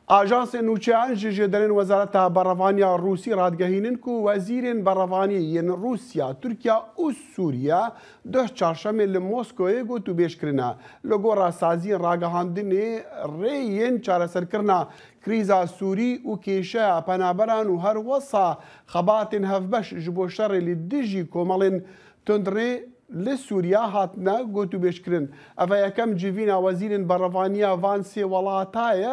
آژانس نوچهان جدرن وزارت برافانیا روسی رادگهینن کو وزیرین برافانی روسیا ترکیه و سوریه ده چهارشنبه لمسکو گوتو بیش کرنا لگورا سازی راگهاندن ریین چارەسەرکردنا کریزا سوری و کیشه پنابران و هر وصا خباتن هفبش جبو شر لدجی کومالن تندری لسوریا هاتنا گوتو بیشکرن اوه یکم جیوینا وزیرین برافانیا وانسی ولاتای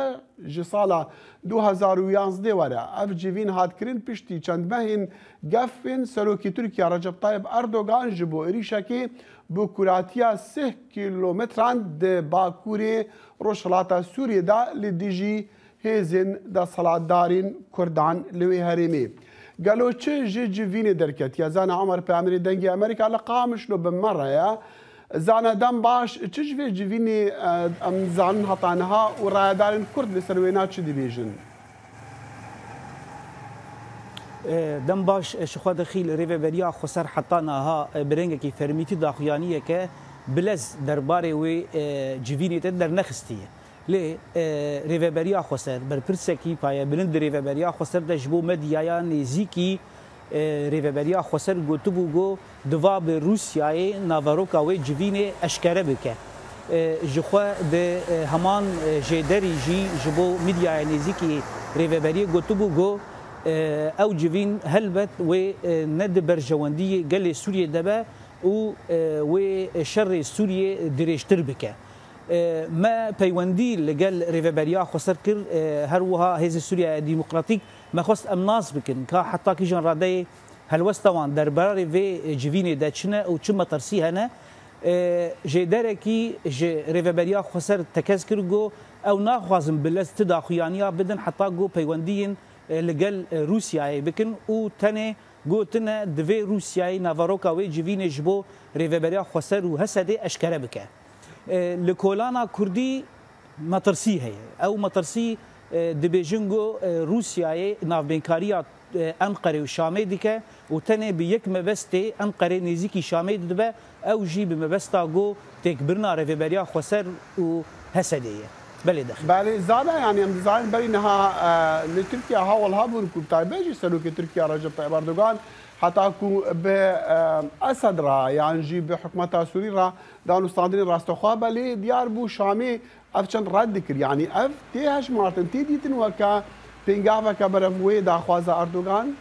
جسالا 2011 وره اف جیوین هات کرن پشتی چند مهین گفین سلوکی ترکیه رجب طایب اردوغان جبو ایریشکی بو کوراتیا 3 کیلومتران ده باکوری روشلاتا سوریه دا لدیجی هیزن دا صلاتدارین کردان لوی هریمی قالوا چه جيفيني دركت يا زانا عمر بامري دنجي امريكا لقامش له بمره يا زانا دم باش تشفي جيفيني ام زان هطانها ورادارن كرد لسروينات شدي بيجن دم باش شخوا دخيل ريفيبريا خسر حطانها برنجكي فرميتي داخيانيه ك بلز درباري و جيفيني تدر نخستيه لی ریوبریا خسر بر پرسکی پای بلند ریوبریا خسر دجبو مدیایا نزیکی ریوبریا خسر گوتبو گو دوا به روسیای ناواروکا و جوینه اشکره بکه جخوا به همان جدری جی جبو مدیایا نزیکی ریوبریا گوتبو گو او جوین هلبت و ند برجواندی گل سوریه دبه و شر سوریه درشتر بکه ما پیوندی لگل ریوبریا خسر کر هر وها هیز سوریا ديمقراطيك ما خست امناس بکن که حتی کی جن راده هلوستوان درباره و جوینه دچنه او چما ترسی هنه جدره کی ریوبریا خسر تکز کرگو او ناخوازم بلز تداخیانیا بدن حتی گو پیوندین لگل روسیای بکن او تنه گو تنه دوی روسیای ناواروکا و جوینه جبو ریوبریا خسر و هسده اشکره بکه لکولانا کردی مترسی هی او مترسی دبیجنگو روسیای نافبینکاریا انقره و شامه دیکه و تنه به یک مبسته انقره نزیکی شامه دبه او جی به مبستا گو تکبرنا ریوبریا خسر و هسدیه بله دخل بله زاده يعني ام زاين برينها لتركيا هاول هابون كوبتاي بيجي سلوك تركيا رجب طيب اردوغان حتى كو بأسد را يعني جي بحكمتها سوري را دانو ستاندرين راستوخوا بلي ديار بو شامي افشن رد ذكر يعني اف تيهش مارتن تي ديتن وكا بينغافا كبرفوي دا خوازا اردوغان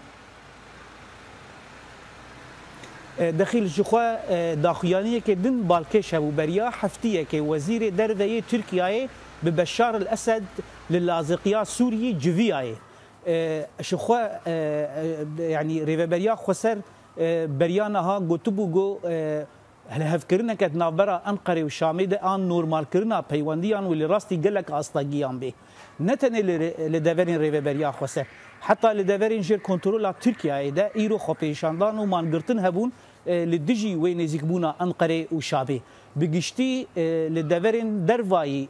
دخيل جخوا داخيانيه كي دن بالكش ابو بريا حفتيه كي وزير دروي تركيا ببشار الاسد للازقيا سوري جفياي شخوا يعني ريفبريا خسر بريانها قطبو جو هل هفكرنا كت نابرا انقره وشامي ده ان نورمال كرنا بيوانديان واللي راستي قالك اصلاقيان به نتن لدفرين ريفبريا خسر حتى لدفرين جير كنترول تركيا ده ايرو خبيشاندان ومان قرتن هبون للدجي وين يزكبونا انقره وشابي بقشتي لدفرين درفاي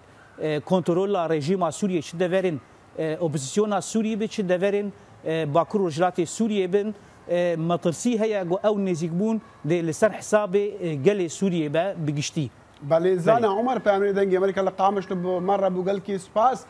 كنترول رژیم سوریه چه دورن اپوزیسیون سوریه به چه دورن باکور رجلات سوریه بن مطرسی هیا او نزیکبون ده لسر حساب گل سوریه به بگشتی بله زانا عمر پیامری دنگی امریکا لقامش مره بوگل کی سپاس